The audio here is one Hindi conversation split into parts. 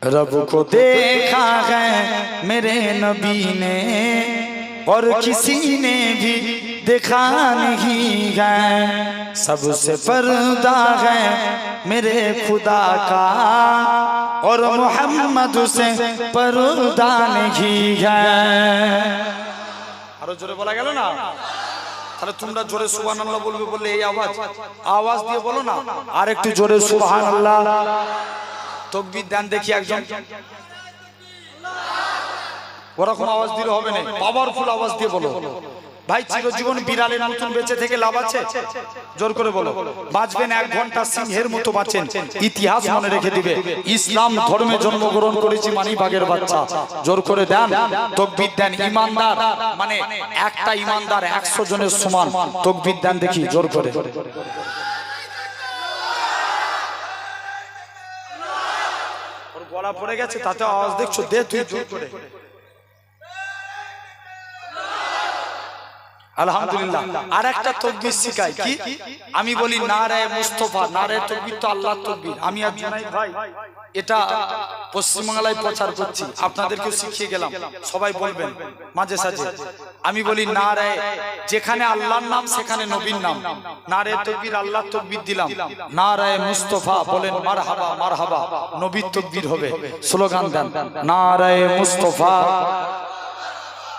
रब को देखा है मेरे नबी ने और किसी ने भी देखा नहीं है। सबसे पर्दा है मेरे खुदा का और मोहम्मद से पर्दा नहीं है। আরো জোরে বলা গেল না? তাহলে তোমরা জোরে সুবহানাল্লাহ বলবে, বললে এই আওয়াজ দিয়ে বলো না, আর একটু জোরে সুবহানাল্লাহ তাকবীর দেন দেখি একজন। ওরকম আওয়াজ দিলে হবে না, পাওয়ারফুল আওয়াজ দিয়ে বলো। ভাই চিরজীবন বিড়ালের মতন বেঁচে থেকে লাভ আছে? জোর করে বলো। বাঁচবেন 1 ঘন্টা সিংহের মতো বাঁচেন, ইতিহাস মনে রেখে দিবে ইসলাম ধর্মে জন্মগ্রহণ করেছি মানি বাঘের বাচ্চা। জোর করে দেন, তাকবীর দেন। ইমানদার মানে একটা ইমানদার 100 জনের সমান। তাকবীর দেন দেখি জোর করে। ওর গলা পড়ে গেছে তাতে আওয়াজ দেখছো, দে তুই জোর করে। আলহামদুলিল্লাহ। আর একটা তাকবীর শিখাই কি? আমি বলি নারায়ে মুস্তাফা। নারায়ে তাকবীর তো আল্লাহর তাকবীর। আমি আর জুনাইদ ভাই এটা পশ্চিমবাংলায় প্রচার করছি, আপনাদেরকেও শিখিয়ে গেলাম, সবাই বলবেন মাঝে সাঝে। আমি বলি নারায়ে, যেখানে আল্লাহর নাম সেখানে নবীর নাম। নারায়ে তাকবীর আল্লাহর তাকবীর দিলাম, নারায়ে মুস্তাফা বলেন মারহাবা মারহাবা, নবীর তাকবীর হবে। স্লোগান দেন নারায়ে মুস্তাফা,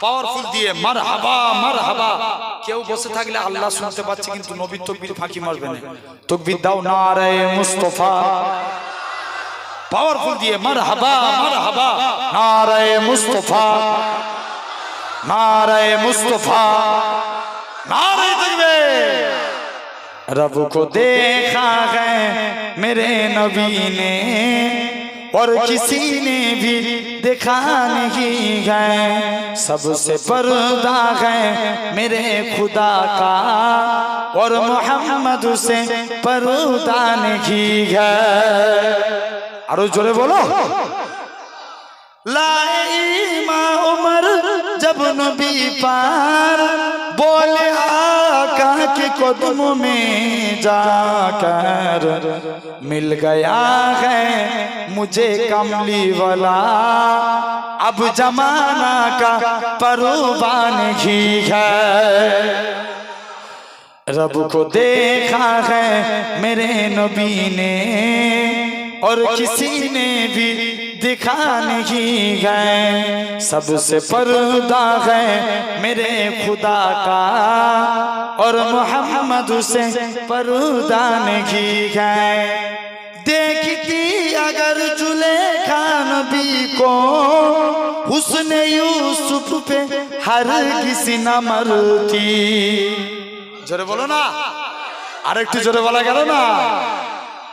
পাওয়ারফুল দিয়ে মারহাবা মারহাবা। কেউ বসে থাকলে আল্লাহ শুনতে পাচ্ছে কিন্তু নবীর তাকবীর ফাঁকি মারবে না। তাকবীর দাও নারায়ে মুস্তাফা, পাওয়ারফুল দিয়ে মারহাবা মারহাবা, নারায়ে মুস্তাফা नारे मुस्तफा नारे तकबीर। रब को देखा है मेरे नबी ने और किसी ने भी देखा नहीं है। सबसे पर्दा है मेरे खुदा का और मोहम्मद से पर्दा नहीं है। आरो जोरे बोलो। लाए इमाम उमर जब नबी पार बोले आका के कदमों में जाकर मिल गया है मुझे कमली वाला, अब जमाना का परवाह नहीं है। रब को देखा है मेरे नबी ने और किसी ने भी दिखा नहीं है। सबसे पर्दा है मेरे खुदा का और मोहम्मद से पर्दा नहीं है। देखती अगर जुलेखा नबी को हुस्न यूसुफ पे हर किसी न मरती। जोरे बोलो ना, আরেকটু জোরে বলা গেল না।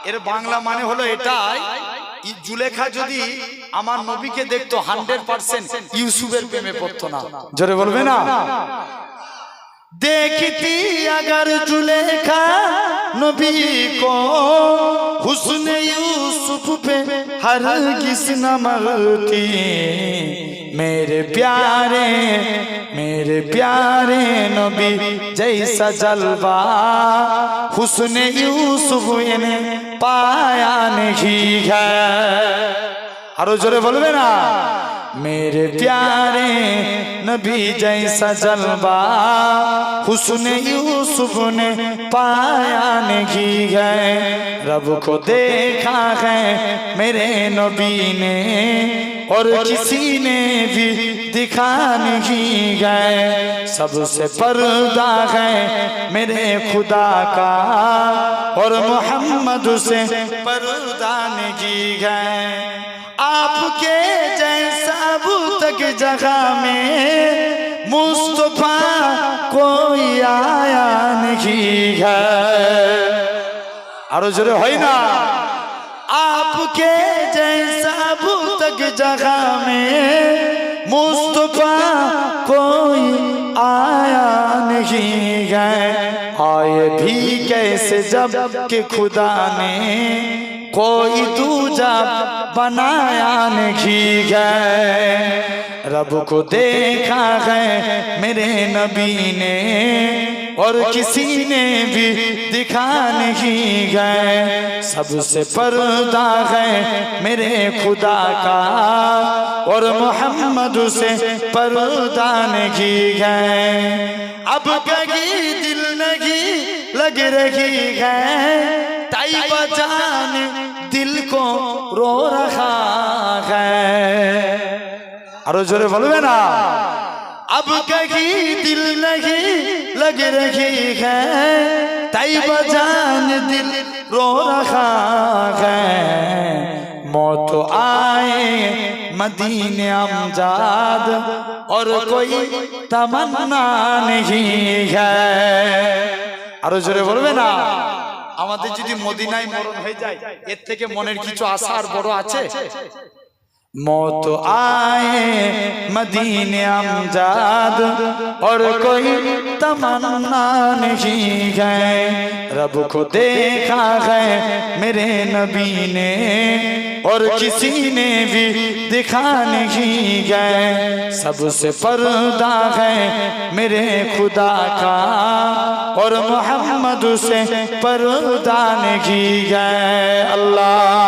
এর বাংলা মানে হলো এটাই, জুলেখা যদি আমার নবীকে দেখতো 100% ইউসুফের প্রেমে পড়তো না। জোরে বলবে না। देखती अगर जुलेखा नबी को हुस्न यूसुफ पे हर किस न मरती। मेरे प्यारे नबी जैसा जलवा हुस्न यूसुफ ने पाया नहीं है। आरो जोरे बोलबे ना। मेरे प्यारे नबी जैसा जलवा हुस्न यूसुफ ने पाया नहीं है। रब को देखा है मेरे नबी ने और किसी ने भी दिखा नहीं है। सबसे पर्दा है मेरे खुदा का और मोहम्मद से पर्दा नहीं है। आपके जैसा अब तक जगह में मुस्तफा कोई आया नहीं है। आरो जोरे होई ना। आपके जैसा अब तक जगह में मुस्तफा कोई आया नहीं है। आए भी कैसे जब कि खुदा ने कोई दूजा बनाया नहीं है। रब को देखा है मेरे नबी ने और किसी ने भी दिखा नहीं गए। सबसे पर्दा है मेरे खुदा का और मोहम्मद से पर्दा नहीं है। अब कहीं दिल नहीं लग रही है, तैयबा जान दिल को रो रहा है। आरो जोरे बोलबे ना। अब कहीं दिल नहीं लग रही है, तैयबा जान दिल रो रहा है। मौत आए मदीने अमजाद और कोई तमन्ना नहीं है। आरो जोरे बोलबे ना। আমাদের যদি মদিনায় মরণ হয়ে যায়, এর থেকে মনের কিছু আশা আর বড় আছে? मौत आए मदीने अमजाद और कोई तमन्ना नहीं है। रब को देखा है मेरे नबी ने और किसी ने भी दिखा नहीं है। सबसे पर्दा है मेरे खुदा का और मोहम्मद से पर्दा नहीं है। अल्लाह